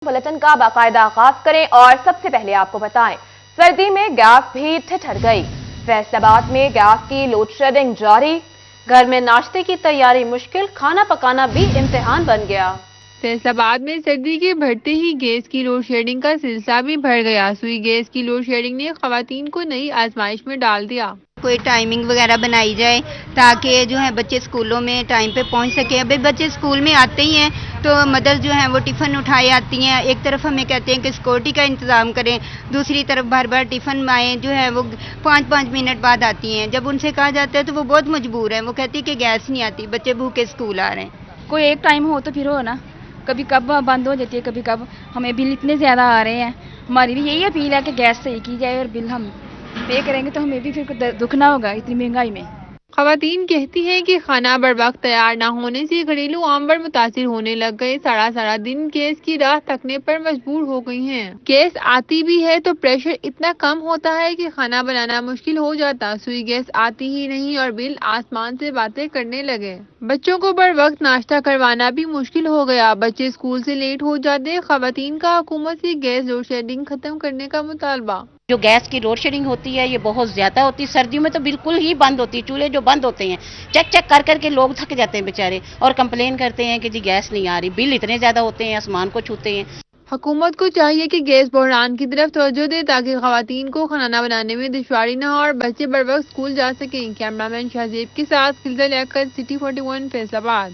Bulletin का बाकायदा आगाज करें और सबसे पहले आपको बताएं, सर्दी में गैस भी ठिठुर गई। फैसलाबाद में गैस की लोड शेडिंग जारी, घर में नाश्ते की तैयारी मुश्किल, खाना पकाना भी इम्तिहान बन गया। फैसलाबाद में सर्दी के बढ़ते ही गैस की लोड शेडिंग का सिलसिला भी बढ़ गया। सुई गैस की लोड शेडिंग ने खवातीन को नई आजमाइश में डाल दिया। कोई टाइमिंग वगैरह बनाई जाए ताकि जो है बच्चे स्कूलों में टाइम पे पहुंच सके। अभी बच्चे स्कूल में आते ही हैं तो मदर जो है वो टिफ़िन उठाए आती हैं। एक तरफ हमें कहते हैं कि सिक्योरिटी का इंतज़ाम करें, दूसरी तरफ बार बार टिफ़िन आए जो है वो 5-5 मिनट बाद आती हैं। जब उनसे कहा जाता है तो वो बहुत मजबूर हैं, वो कहती है कि गैस नहीं आती, बच्चे भूखे स्कूल आ रहे हैं। कोई एक टाइम हो तो फिर हो ना, कभी कब बंद हो जाती है, कभी कब। हमें बिल इतने ज़्यादा आ रहे हैं, हमारी भी यही अपील है कि गैस सही की जाए और बिल हम पे करेंगे तो हमें भी फिर दुख ना होगा इतनी महंगाई में। खवातीन कहती हैं कि खाना बर वक्त तैयार न होने से घरेलू आमवर मुतासिर होने लग गए। सारा दिन गैस की राह तकने पर मजबूर हो गई हैं। गैस आती भी है तो प्रेशर इतना कम होता है कि खाना बनाना मुश्किल हो जाता। सुई गैस आती ही नहीं और बिल आसमान से बातें करने लगे। बच्चों को बर वक्त नाश्ता करवाना भी मुश्किल हो गया, बच्चे स्कूल से लेट हो जाते। खवातीन का हुकूमत से गैस लोड शेडिंग खत्म करने का मुतालबा। जो गैस की लोड शेडिंग होती है ये बहुत ज़्यादा होती है। सर्दियों में तो बिल्कुल ही बंद होती है, चूल्हे जो बंद होते हैं चेक कर करके लोग थक जाते हैं बेचारे और कंप्लेन करते हैं कि जी गैस नहीं आ रही, बिल इतने ज़्यादा होते हैं आसमान को छूते हैं। हुकूमत को चाहिए कि गैस बहरान की तरफ तवज्जो दे ताकि खवातीन को खाना बनाने में दुश्वारी न हो और बच्चे बर वक्त स्कूल जा सकें। कैमरामैन शाहजेब के साथ फिल्टर लेकर सिटी 41 फैसलाबाद।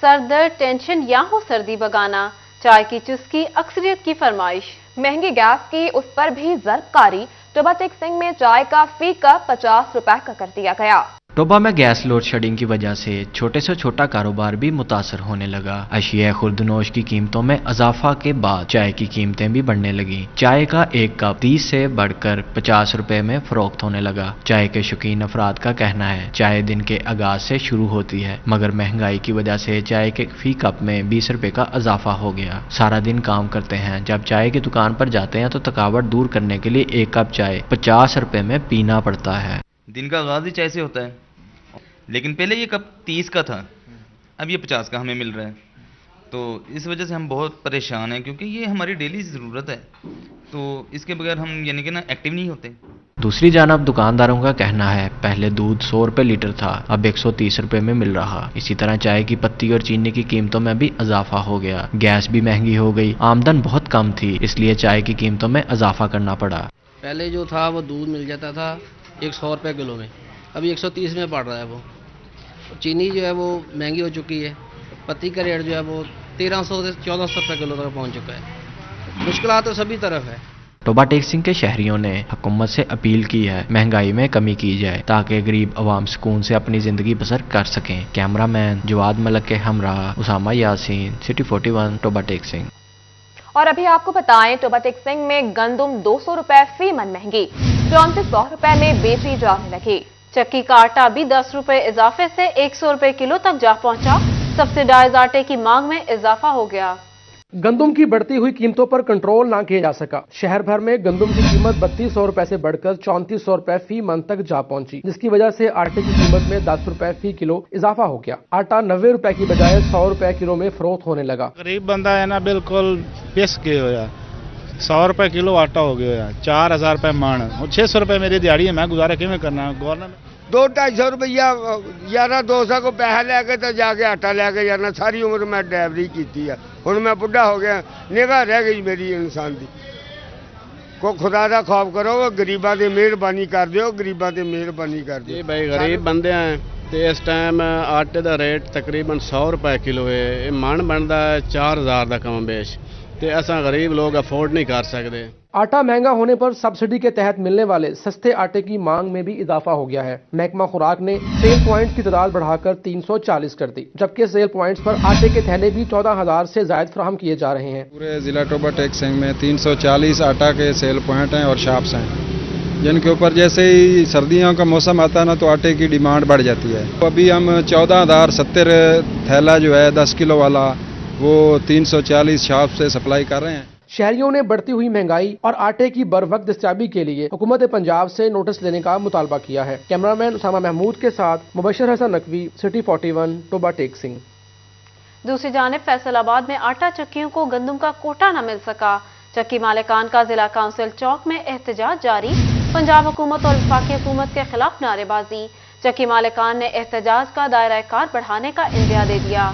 सरदर्द, टेंशन या हो सर्दी बगाना, चाय की चुस्की अक्सरियत की फरमाइश। महंगी गैस की उस पर भी जरबकारी। टोबा टेक सिंह में चाय का फी कप 50 रुपए का कर दिया गया। टोबा में गैस लोड शेडिंग की वजह से छोटे से छोटा कारोबार भी मुतासर होने लगा। अशिया खुर्दनोश की कीमतों में इजाफा के बाद चाय की कीमतें भी बढ़ने लगी। चाय का एक कप 30 से बढ़कर 50 रुपए में फरोख्त होने लगा। चाय के शौकीन अफराद का कहना है चाय दिन के आगाज से शुरू होती है, मगर महंगाई की वजह से चाय के फी कप में 20 रुपए का इजाफा हो गया। सारा दिन काम करते हैं, जब चाय की दुकान पर जाते हैं तो थकावट दूर करने के लिए एक कप चाय 50 रुपए में पीना पड़ता है। दिन का आगाज ही चाय से होता है, लेकिन पहले ये कप 30 का था, अब ये 50 का हमें मिल रहा है। तो इस वजह से हम बहुत परेशान हैं क्योंकि ये हमारी डेली ज़रूरत है, तो इसके बगैर हम यानी कि ना एक्टिव नहीं होते। दूसरी जानब दुकानदारों का कहना है पहले दूध 100 रुपए लीटर था, अब 130 रुपए में मिल रहा। इसी तरह चाय की पत्ती और चीनी की कीमतों में भी इजाफा हो गया। गैस भी महंगी हो गई, आमदन बहुत कम थी, इसलिए चाय की कीमतों में इजाफा करना पड़ा। पहले जो था वो दूध मिल जाता था 100 रुपये किलो में, अभी 130 में पड़ रहा है। वो चीनी जो है वो महंगी हो चुकी है, पत्ती का रेट जो है वो 1300 से 1400 रुपये किलो तक पहुंच चुका है। मुश्किल तो सभी तरफ है। टोबा टेक सिंह के शहरियों ने हुकूमत से अपील की है महंगाई में कमी की जाए ताकि गरीब अवाम सुकून से अपनी जिंदगी बसर कर सकें। कैमरामैन जवाद मलक के हमरा उसामा यासीन, सिटी 41, टोबा टेक सिंह। और अभी आपको बताएं टोबा टेक सिंह में गंदुम 200 रुपए फी मन महंगी 3400 रुपए में बेची जाने लगी। चक्की का आटा भी 10 रुपए इजाफे से 100 रुपए किलो तक जा पहुंचा। सब्सिडाइज आटे की मांग में इजाफा हो गया। गंदुम की बढ़ती हुई कीमतों पर कंट्रोल ना किया जा सका। शहर भर में गंदुम की कीमत 3200 रुपए से बढ़कर 3400 रुपए फी मन तक जा पहुंची, जिसकी वजह से आटे की कीमत में 10 रुपए फी किलो इजाफा हो गया। आटा 90 रुपए की बजाय 100 रुपए किलो में फरोख्त होने लगा। गरीब बंदा है ना, बिल्कुल पिस गए हो यार। 100 रुपए किलो आटा हो गया यार, 4000 रुपए मान और 600 रुपए मेरी दिहाड़ी है, मैं गुजारा किमें करना है। गवर्नमेंट 200-250 रुपया 1100 को पैसा लैके तो जाके आटा लैके जाना। सारी उम्र मैं ड्राइवरी की है, हुण मैं बुढ़ा हो गया, निगाह रह गई मेरी इंसान की। को खुदा का खौफ करो, गरीबों की मेहरबानी कर दो, गरीबों की मेहरबानी कर दो। भाई गरीब बंदे हैं तो इस टाइम आटे का रेट तकरीबन 100 रुपए किलो है। मन बनता है 4000 का कम बेश, तो असा गरीब लोग अफोर्ड नहीं कर सकते। आटा महंगा होने पर सब्सिडी के तहत मिलने वाले सस्ते आटे की मांग में भी इजाफा हो गया है। महकमा खुराक ने सेल पॉइंट की तादाद बढ़ाकर 340 कर दी, जबकि सेल पॉइंट्स पर आटे के थैले भी 14000 से ज्यादा फराहम किए जा रहे हैं। पूरे जिला टोबा टेक सिंह में 340 आटा के सेल पॉइंट हैं और शॉप्स हैं, जिनके ऊपर जैसे ही सर्दियों का मौसम आता है ना तो आटे की डिमांड बढ़ जाती है। तो अभी हम 14070 थैला जो है 10 किलो वाला वो 340 शॉप से सप्लाई कर रहे हैं। शहरियों ने बढ़ती हुई महंगाई और आटे की बर वक्त दस्तयाबी के लिए हुकूमत पंजाब से नोटिस लेने का मुतालबा किया है। कैमरामैन उसामा महमूद के साथ मुबशर हसन नकवी, सिटी 41, टोबा टेक सिंह। दूसरी जानिब फैसलाबाद में आटा चक्कियों को गंदम का कोटा न मिल सका। चक्की मालिकान का जिला काउंसिल चौक में एहतजाज जारी। पंजाब हुकूमत और वफाकी हुकूमत के खिलाफ नारेबाजी। चक्की मालिकान ने एहतजाज का दायरा कार बढ़ाने का इंदिया दे दिया।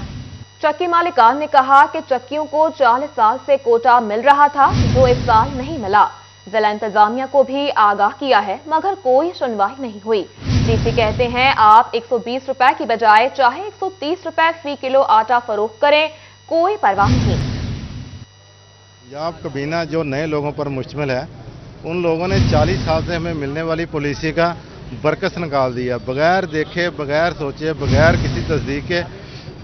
चक्की मालिकान ने कहा कि चक्कियों को 40 साल से कोटा मिल रहा था जो इस साल नहीं मिला। जिला इंतजामिया को भी आगाह किया है मगर कोई सुनवाई नहीं हुई। डीसी कहते हैं आप 120 रुपए की बजाय चाहे 130 रुपए फी किलो आटा फरोख्त करें, कोई परवाह नहीं। पंजाब कबीना जो नए लोगों पर मुश्तमिल है, उन लोगों ने 40 साल से हमें मिलने वाली पॉलिसी का बरकस निकाल दिया, बगैर देखे, बगैर सोचे, बगैर किसी तस्दीक के।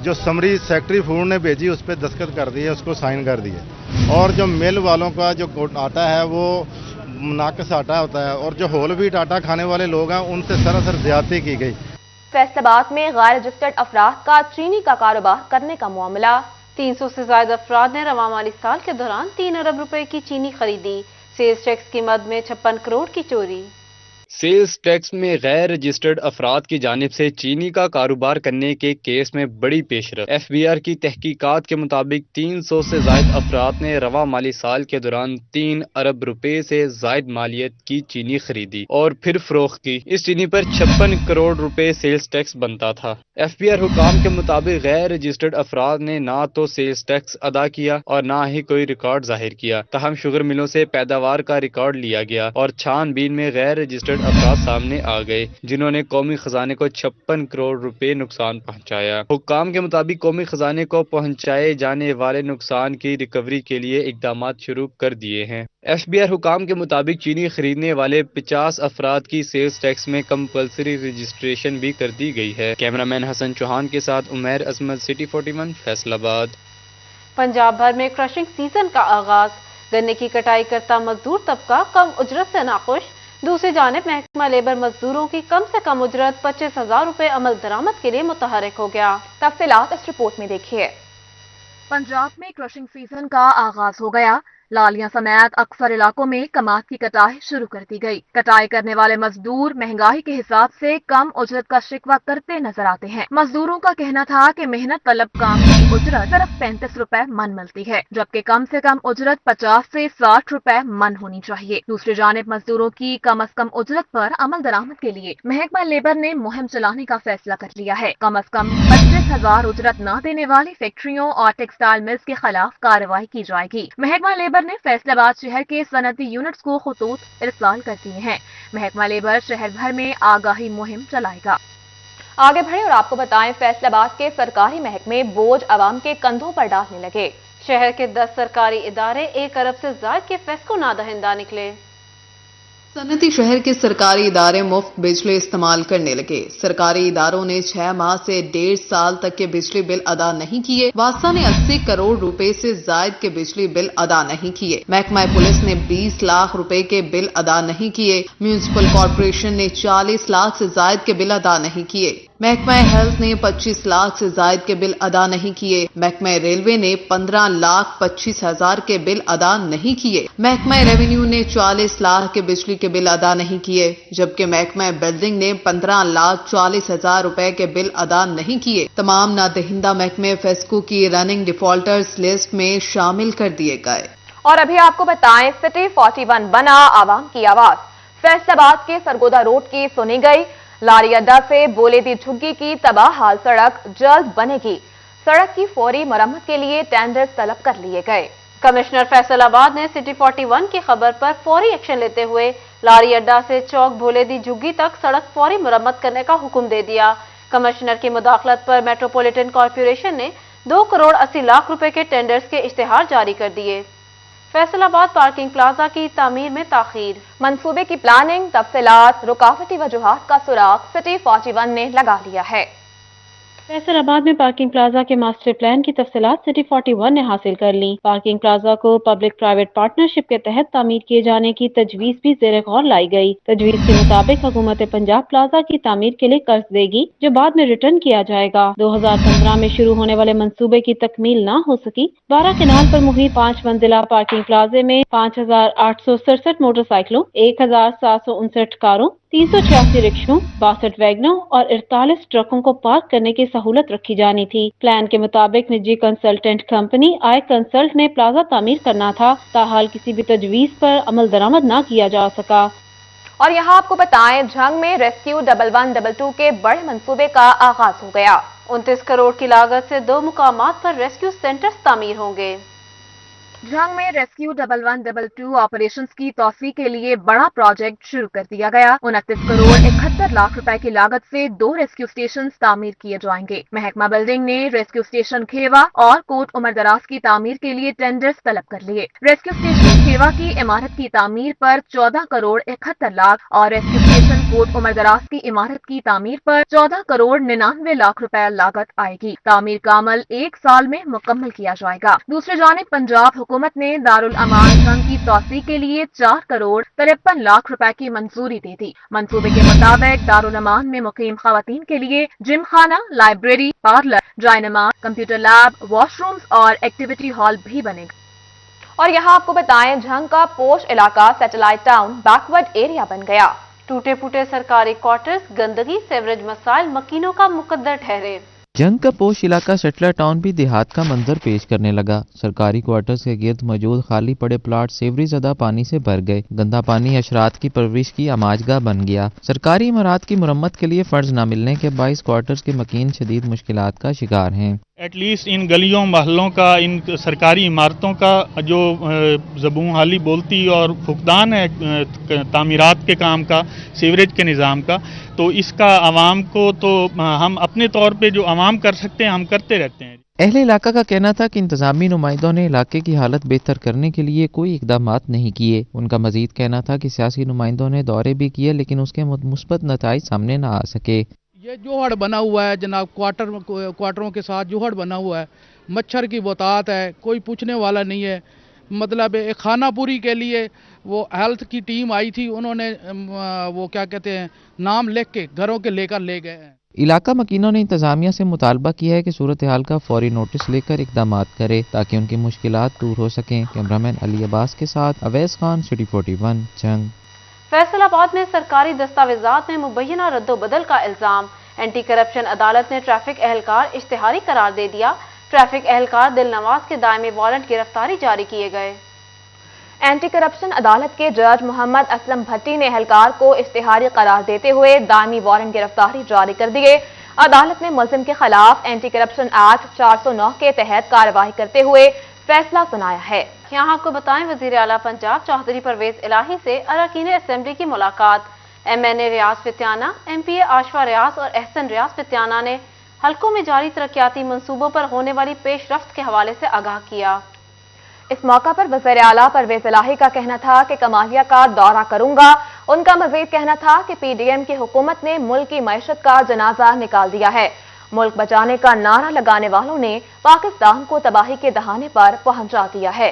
जो समरी सेक्रेटरी फूड ने भेजी उस पर दस्तखत कर दिए, उसको साइन कर दिए। और जो मिल वालों का जो आटा है वो नाकस आटा होता है और जो होल व्हीट आटा खाने वाले लोग हैं उनसे सरासर ज्यादती की गई। फैसलाबाद में गैर रजिस्टर्ड अफराद का चीनी का कारोबार करने का मामला। 300 से ज्यादा अफराद ने रवा माली साल के दौरान 3 अरब रुपए की चीनी खरीदी। सेल्स टैक्स की मद में 56 करोड़ की चोरी। सेल्स टैक्स में गैर रजिस्टर्ड अफराद की जानिब से चीनी का कारोबार करने के केस में बड़ी पेशरफ। एफबीआर की तहकीकात के मुताबिक 300 से जायद अफराद ने रवा माली साल के दौरान 3 अरब रुपए से जायद मालियत की चीनी खरीदी और फिर फरोख्त की। इस चीनी पर 56 करोड़ रुपए सेल्स टैक्स बनता था। एफबीआर हुकाम के मुताबिक गैर रजिस्टर्ड अफराद ने ना तो सेल्स टैक्स अदा किया और ना ही कोई रिकॉर्ड जाहिर किया। तहम शुगर मिलों से पैदावार का रिकॉर्ड लिया गया और छानबीन में गैर रजिस्टर्ड अफराद सामने आ गए जिन्होंने कौमी खजाने को 56 करोड़ रुपए नुकसान पहुंचाया। हुक्काम के मुताबिक कौमी खजाने को पहुंचाए जाने वाले नुकसान की रिकवरी के लिए इकदाम शुरू कर दिए हैं। एफबीआर हुकाम के मुताबिक चीनी खरीदने वाले 50 अफराद की सेल्स टैक्स में कंपल्सरी रजिस्ट्रेशन भी कर दी गई है। कैमरामैन हसन चौहान के साथ उमैर अजमत, सिटी 41 फैसलाबाद। पंजाब भर में क्रशिंग सीजन का आगाज। गन्ने की कटाई करता मजदूर तबका कम उजरत से नाखुश। दूसरी जानिब महकमा लेबर मजदूरों की कम से कम उजरत 25,000 रुपए अमल दरामद के लिए मुतहरिक हो गया। तफसीलात इस रिपोर्ट में देखिए। पंजाब में क्रशिंग सीजन का आगाज हो गया। लालियां समेत अक्सर इलाकों में कमाद की कटाई शुरू कर दी गई। कटाई करने वाले मजदूर महंगाई के हिसाब से कम उजरत का शिकवा करते नजर आते हैं। मजदूरों का कहना था कि मेहनत तलब काम की उजरत सिर्फ 35 रुपए मन मिलती है, जबकि कम से कम उजरत 50 से 60 रुपए मन होनी चाहिए। दूसरी जानिब मजदूरों की कम अज कम उजरत पर अमल दरामद के लिए महकमा लेबर ने मुहिम चलाने का फैसला कर लिया है। कम अज कम 25,000 उजरत न देने वाली फैक्ट्रियों और टेक्सटाइल मिल्स के खिलाफ कार्रवाई की जाएगी। महकमा लेबर ने फैसलाबाद शहर के सनती यूनिट्स को खतूत इरसाल कर दिए हैं। महकमा लेबर शहर भर में आगाही मुहिम चलाएगा। आगे बढ़े और आपको बताएं, फैसलाबाद के सरकारी महकमे बोझ आवाम के कंधों पर डालने लगे। शहर के 10 सरकारी इदारे 1 अरब से ज्यादा के फेस्को नादहिंदा निकले। सनती शहर के सरकारी इदारे मुफ्त बिजली इस्तेमाल करने लगे। सरकारी इदारों ने 6 माह से 1.5 साल तक के बिजली बिल अदा नहीं किए। वासा ने 80 करोड़ रुपए से जायद के बिजली बिल अदा नहीं किए। महकमा पुलिस ने 20 लाख रुपए के बिल अदा नहीं किए। म्यूनिसिपल कॉर्पोरेशन ने 40 लाख से जायद के बिल अदा नहीं किए। महकमा हेल्थ ने 25 लाख से जायद के बिल अदा नहीं किए। महकमा रेलवे ने 15,25,000 के बिल अदा नहीं किए। महकमा रेवेन्यू ने 40 लाख के बिजली के बिल अदा नहीं किए, जबकि महकमा बिल्डिंग ने 15,40,000 रुपए के बिल अदा नहीं किए। तमाम नादहिंदा महकमे फेस्को की रनिंग डिफॉल्टर्स लिस्ट में शामिल कर दिए गए। और अभी आपको बताएं, सिटी 41 बना आवाम की आवाज। फैसलाबाद के सरगोदा रोड की सुनी गई। लारी अड्डा से बोलेदी झुग्गी की तबाह हाल सड़क जल्द बनेगी। सड़क की फौरी मरम्मत के लिए टेंडर तलब कर लिए गए। कमिश्नर फैसलाबाद ने सिटी 41 की खबर पर फौरी एक्शन लेते हुए लारी अड्डा से चौक भोलेदी झुग्गी तक सड़क फौरी मरम्मत करने का हुक्म दे दिया। कमिश्नर की मुदाखलत पर मेट्रोपॉलिटन कॉर्पोरेशन ने 2 करोड़ 80 लाख रुपए के टेंडर्स के इश्तिहार जारी कर दिए। फैसलाबाद पार्किंग प्लाजा की तामीर में ताखीर। मंसूबे की प्लानिंग, तफसीलात, रुकावटी वजूहात का सुराग सिटी 41 ने लगा लिया है। फैसलाबाद में पार्किंग प्लाजा के मास्टर प्लान की तफसीलात सिटी 41 ने हासिल कर ली। पार्किंग प्लाजा को पब्लिक प्राइवेट पार्टनरशिप के तहत तामीर किए जाने की तजवीज भी ज़ेरे गौर लाई गई। तजवीज के मुताबिक हुकूमत पंजाब प्लाजा की तामीर के लिए कर्ज देगी, जो बाद में रिटर्न किया जाएगा। 2015 में शुरू होने वाले मंसूबे की तकमील न हो सकी। 12 केनाल पर मुहित 5 मंजिला पार्किंग प्लाजे में 5,867 मोटरसाइकिलों, 1,759 कारों, 386 रिक्शों, 62 वैगनों और 48 ट्रकों को पार्क करने की सहूलत रखी जानी थी। प्लान के मुताबिक निजी कंसल्टेंट कंपनी आई कंसल्ट ने प्लाजा तामीर करना था, ताहाल किसी भी तजवीज पर अमल दरामद न किया जा सका। और यहाँ आपको बताएं, झंग में रेस्क्यू 1122 के बड़े मंसूबे का आगाज हो गया। 29 करोड़ की लागत से 2 मुकामात पर रेस्क्यू सेंटर्स तामीर होंगे। झंग में रेस्क्यू 1122 ऑपरेशंस की तौसीक के लिए बड़ा प्रोजेक्ट शुरू कर दिया गया। 29 करोड़ 71 लाख रुपए की लागत से 2 रेस्क्यू स्टेशन तामीर किए जाएंगे। महकमा बिल्डिंग ने रेस्क्यू स्टेशन खेवा और कोट उमर दराज की तामीर के लिए टेंडर्स तलब कर लिए। रेस्क्यू स्टेशन खेवा की इमारत की तामीर पर 14 करोड़ 71 लाख और रेस्क्यू स्टेशन कोट उमर दराज की इमारत की तामीर पर 14 करोड़ 99 लाख रुपए लागत आएगी। तामीर का अमल 1 साल में मुकम्मल किया जाएगा। दूसरी जानिब पंजाब हुकूमत ने दारुल अमान झंग की तौसीक के लिए 4 करोड़ 53 लाख रुपए की मंजूरी दे दी। मंसूबे के मुताबिक दारुल अमान में मुकीम खवातीन के लिए जिम खाना, लाइब्रेरी, पार्लर, ड्राइनमा, कंप्यूटर लैब, वॉशरूम्स और एक्टिविटी हॉल भी बनेगा। और यहाँ आपको बताएं, झंग का पोश इलाका सैटेलाइट टाउन बैकवर्ड एरिया बन गया। टूटे फूटे सरकारी क्वार्टर्स, गंदगी, सेवरेज मसाइल मकीनों का मुकद्दर ठहरे। झंग का पोश इलाका सेटलर टाउन भी देहात का मंजर पेश करने लगा। सरकारी क्वार्टर्स के गिर्द मौजूद खाली पड़े प्लाट सेवरी ज़दा पानी से भर गए। गंदा पानी अशरात की परवरिश की आमाजगाह बन गया। सरकारी इमारत की मुरम्मत के लिए फंड्स न मिलने के बाइस क्वार्टर्स के मकीन शदीद मुश्किलात का शिकार हैं। एटलीस्ट इन गलियों महलों का, इन सरकारी इमारतों का जो ज़बून हाली बोलती और फुकदान है तामीरात के काम का, सीवरेज के निज़ाम का, तो इसका आवाम को तो हम अपने तौर पे जो आवाम कर सकते हैं हम करते रहते हैं। अहले इलाका का कहना था कि इंतजामी नुमाइंदों ने इलाके की हालत बेहतर करने के लिए कोई इकदामात नहीं किए। उनका मजीद कहना था कि सियासी नुमाइंदों ने दौरे भी किए लेकिन उसके मुस्बत नताइज सामने न आ सके। ये जोहड़ बना हुआ है जनाब, क्वार्टरों के साथ जोहड़ बना हुआ है, मच्छर की बहुतात है, कोई पूछने वाला नहीं है। मतलब एक खाना पूरी के लिए वो हेल्थ की टीम आई थी, उन्होंने वो क्या कहते हैं नाम लिख के घरों के लेकर ले गए हैं। इलाका मकीनों ने इंतजामिया से मुतालबा किया है कि सूरत हाल का फौरी नोटिस लेकर इकदामात करे ताकि उनकी मुश्किलात दूर हो सकें। कैमरामैन अली अब्बास के साथ अवैस खान, सिटी 41, झंग। फैसलाबाद में सरकारी दस्तावेजात में मुबैना रद्दोबदल का इल्जाम। एंटी करप्शन अदालत ने ट्रैफिक एहलकार इश्तिहारी करार दे दिया। ट्रैफिक एहलकार दिलनवाज के दायमी वारंट गिरफ्तारी जारी किए गए। एंटी करप्शन अदालत के जज मोहम्मद असलम भट्टी ने एहलकार को इश्तिहारी करार देते हुए दायमी वारंट गिरफ्तारी जारी कर दिए। अदालत ने मुलजिम के खिलाफ एंटी करप्शन एक्ट 409 के तहत कार्रवाई करते हुए फैसला सुनाया है। यहाँ आपको बताएं, वजीर आला पंजाब चौधरी परवेज इलाही से अरकान असेंबली की मुलाकात। MNA रियाज फित्याना, MPA आशफा रियाज और एहसन रियाज फित्याना ने हल्कों में जारी तरक्याती मंसूबों पर होने वाली पेशरफ्त के हवाले से आगाह किया। इस मौका पर वज़ीर आला परवेज इलाही का कहना था कि कमालिया का दौरा करूंगा। उनका मजीद कहना था कि PDM की हुकूमत ने मुल्क की मईशत का जनाजा निकाल दिया है। मुल्क बचाने का नारा लगाने वालों ने पाकिस्तान को तबाही के दहाने पर पहुंचा दिया है।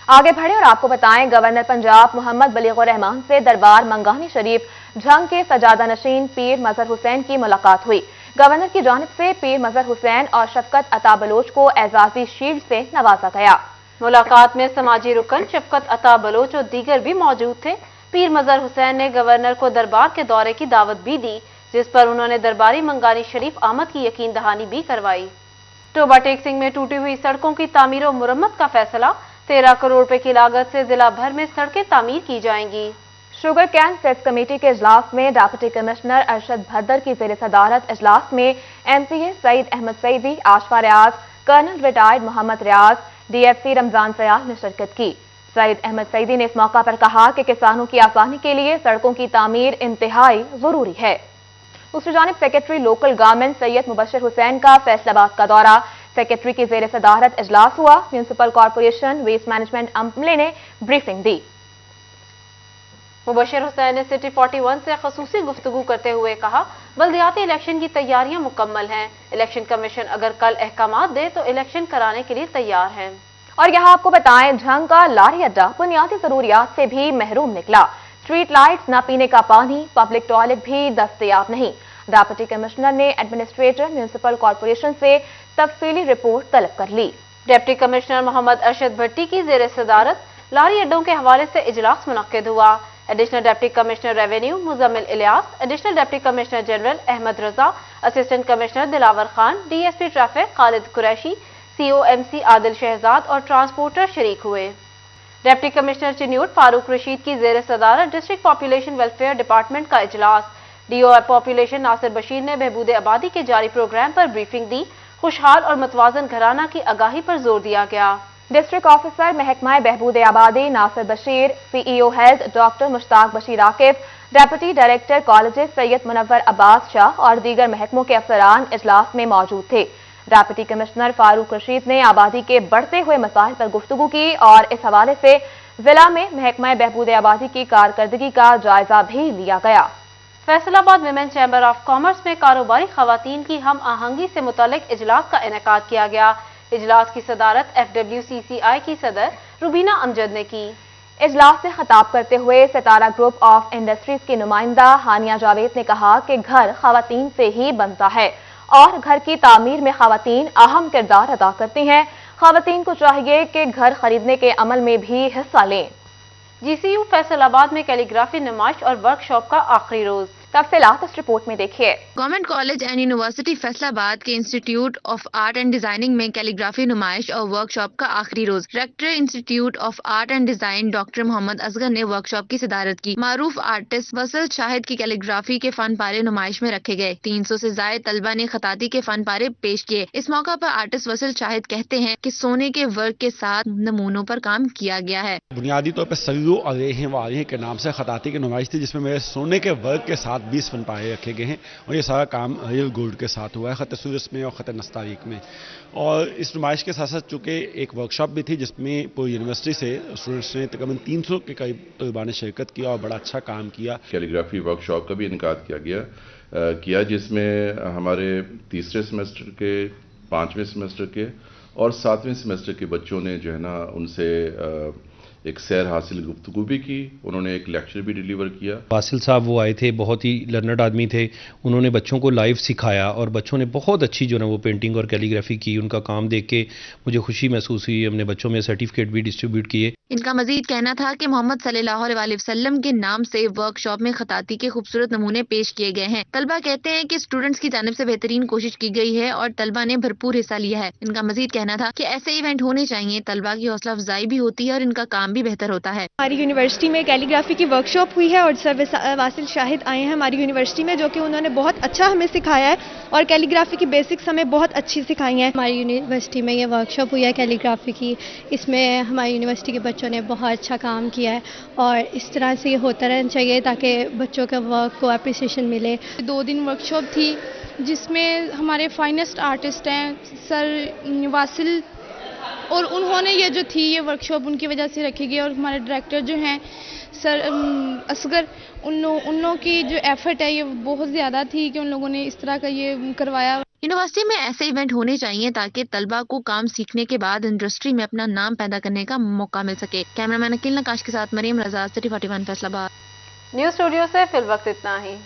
आगे बढ़े और आपको बताएं, गवर्नर पंजाब मोहम्मद बलीगुर रहमान से दरबार मंगानी शरीफ झंग के सजादा नशीन पीर मजहर हुसैन की मुलाकात हुई। गवर्नर की जानिब से पीर मजहर हुसैन और शफकत अता बलोच को एजाजी शील्ड से नवाजा गया। मुलाकात में समाजी रुकन शफकत अता बलोच और दीगर भी मौजूद थे। पीर मजहर हुसैन ने गवर्नर को दरबार के दौरे की दावत भी दी, जिस पर उन्होंने दरबारी मंगानी शरीफ आमद की यकीन दहानी भी करवाई। टोबा टेक सिंह में टूटी हुई सड़कों की तामीर और मुरम्मत का फैसला। 13 करोड़ रुपए की लागत से जिला भर में सड़कें तामीर की जाएंगी। शुगर कैन सेट्स कमेटी के इजलास में डिप्टी कमिश्नर अरशद भद्दर की ज़ेर सदारत इजलास में MCA सईद अहमद सईदी, आशफा रियाज, कर्नल रिटायर्ड मोहम्मद रियाज, DFC रमजान सयाल ने शिरकत की। सईद अहमद सईदी ने इस मौका पर कहा कि किसानों की आसानी के लिए सड़कों की तामीर इंतहाई जरूरी है। दूसरी जानिब secretary local government Syed Mubashir Hussain का फैसलाबाद का दौरा। सेक्रेटरी की ज़ेर सदारत इजलास हुआ। म्यूनिसिपल कॉर्पोरेशन वेस्ट मैनेजमेंट अमले ने ब्रीफिंग दी। मुबशर हुसैन ने सिटी 41 से खसूसी गुफ्तगू करते हुए कहा, बल्दियाती इलेक्शन की तैयारियां मुकम्मल हैं। इलेक्शन कमीशन अगर कल अहकामात दे तो इलेक्शन कराने के लिए तैयार हैं। और यहाँ आपको बताएं, झंग का लारी अड्डा बुनियादी जरूरियात से भी महरूम निकला। स्ट्रीट लाइट्स, न पीने का पानी, पब्लिक टॉयलेट भी दस्तयाब नहीं। डिप्टी कमिश्नर ने एडमिनिस्ट्रेटर म्यूनिसिपल कॉर्पोरेशन से तफसीली रिपोर्ट तलब कर ली। डिप्टी कमिश्नर मोहम्मद अरशद भट्टी की ज़ेर सदारत लारी अड्डों के हवाले से इजलास मुनक्किद हुआ। Additional deputy commissioner revenue Muzammil Ilyas, additional deputy commissioner general Ahmad Raza, assistant commissioner Dilawar Khan, DSP traffic Khalid Qureshi, COMC Adil Shahzad और ट्रांसपोर्टर शरीक हुए। डिप्टी कमिश्नर चिन्यूट फारूक रशीद की जेर सदारत डिस्ट्रिक्ट पॉपुलेशन वेलफेयर डिपार्टमेंट का इजलास। DO पॉपुलेशन नासिर बशीर ने बहबूद आबादी के जारी प्रोग्राम पर ब्रीफिंग दी। खुशहाल और मतवाजन घराना की आगाही पर जोर दिया गया। डिस्ट्रिक्ट ऑफिसर महकमा बहबूद आबादी Nasir Bashir, CEO health doctor Mushtaq Bashir Aqib, deputy director colleges Syed Munawwar Abbas Shah और दीगर महकमों के अफसरान इजलास में मौजूद थे। डेप्यूटी कमिश्नर फारूक रशीद ने आबादी के बढ़ते हुए मसाइल पर गुफ्तगू की और इस हवाले से जिला में महकमा बहबूद आबादी की कारकर्दगी का जायजा भी लिया गया। Faisalabad women chamber of commerce में कारोबारी खवातीन की हम आहंगी से मुतालिक इजलास का इनेकाद किया गया। इजलास की सदारत FWCCI की सदर रुबीना अमजद ने की। इजलास से खिताब करते हुए सितारा ग्रुप ऑफ इंडस्ट्रीज की नुमाइंदा हानिया जावेद ने कहा कि घर खवातीन से ही बनता है और घर की तामीर में खवातीन अहम किरदार अदा करती हैं। खवातीन को चाहिए कि घर खरीदने के अमल में भी हिस्सा लें। GCU फैसलाबाद में कैलीग्राफी नुमाइश और वर्कशॉप का आखिरी रोज। तफसीलात इस रिपोर्ट में देखिए। Government college and university Faisalabad के institute of art and designing में कैलीग्राफी नुमाइश और वर्कशॉप का आखिरी रोज। Director institute of art and design doctor Mohammad Asghar ने वर्कशॉप की सदारत की। मारूफ आर्टिस्ट वसल शाहिद की कैलीग्राफी के फन पारे नुमाइश में रखे गए। 300 से ज्यादा तलबा ने खताती के फन पारे पेश किए। इस मौका पर आर्टिस्ट वसल शाहिद कहते हैं कि सोने के वर्क के साथ नमूनों पर काम किया गया है। बुनियादी तौर पर सल्लू अलैहि वालेह के नाम से खताती की नुमाइश थी, जिसमें मेरे सोने के वर्क के साथ 20 फन पारे रखे गए हैं और ये सारा काम रियल गोल्ड के साथ हुआ है, खत सूरज में और खत नस्तारीक में। और इस नुमाइश के साथ साथ चूँकि एक वर्कशॉप भी थी जिसमें पूरी यूनिवर्सिटी से स्टूडेंट्स ने तकरीबन 300 के करीब तलबा ने शिरकत किया और बड़ा अच्छा काम किया। कैलीग्राफी वर्कशॉप का भी इनकाद किया जिसमें हमारे तीसरे सेमेस्टर के, 5वें सेमेस्टर के और 7वें सेमेस्टर के बच्चों ने जो है ना उनसे एक सैर हासिल गुफ्तगू भी की। उन्होंने एक लेक्चर भी डिलीवर किया। वासिल साहब वो आए थे, बहुत ही लर्नर्ड आदमी थे। उन्होंने बच्चों को लाइव सिखाया और बच्चों ने बहुत अच्छी जो है वो पेंटिंग और कैलीग्राफी की। उनका काम देख के मुझे खुशी महसूस हुई। हमने बच्चों में सर्टिफिकेट भी डिस्ट्रीब्यूट किए। इनका मजीद कहना था कि मोहम्मद सल्लल्लाहु अलैहि वसल्लम के नाम से वर्कशॉप में खताती के खूबसूरत नमूने पेश किए गए हैं। तलबा कहते हैं कि स्टूडेंट्स की जानिब से बेहतरीन कोशिश की गई है और तलबा ने भरपूर हिस्सा लिया है। इनका मजीद कहना था कि ऐसे इवेंट होने चाहिए, तलबा की हौसला अफजाई भी होती है और इनका काम भी बेहतर होता है। हमारी यूनिवर्सिटी में कैलीग्राफी की वर्कशॉप हुई है और सर वासिल शाहिद आए हैं हमारी यूनिवर्सिटी में, जो कि उन्होंने बहुत अच्छा हमें सिखाया है और कैलीग्राफी की बेसिक्स हमें बहुत अच्छी सिखाई हैं। हमारी यूनिवर्सिटी में ये वर्कशॉप हुई है कैलीग्राफी की। इसमें हमारी यूनिवर्सिटी के बच्चों ने बहुत अच्छा काम किया है और इस तरह से ये होता रहना चाहिए ताकि बच्चों के वर्क को अप्रिसिएशन मिले। 2 दिन वर्कशॉप थी जिसमें हमारे फाइनेस्ट आर्टिस्ट हैं सर वासिल, और उन्होंने ये जो थी ये वर्कशॉप उनकी वजह से रखी गई। और हमारे डायरेक्टर जो हैं सर असगर, उन लोगों की जो एफर्ट है ये बहुत ज़्यादा थी कि उन लोगों ने इस तरह का ये करवाया। यूनिवर्सिटी में ऐसे इवेंट होने चाहिए ताकि तलबा को काम सीखने के बाद इंडस्ट्री में अपना नाम पैदा करने का मौका मिल सके। कैमरामैन अकील नकाश के साथ मरियम रजा, सिटी 41 फैसलाबाद। न्यूज़ स्टूडियो से फिल वक्त इतना ही।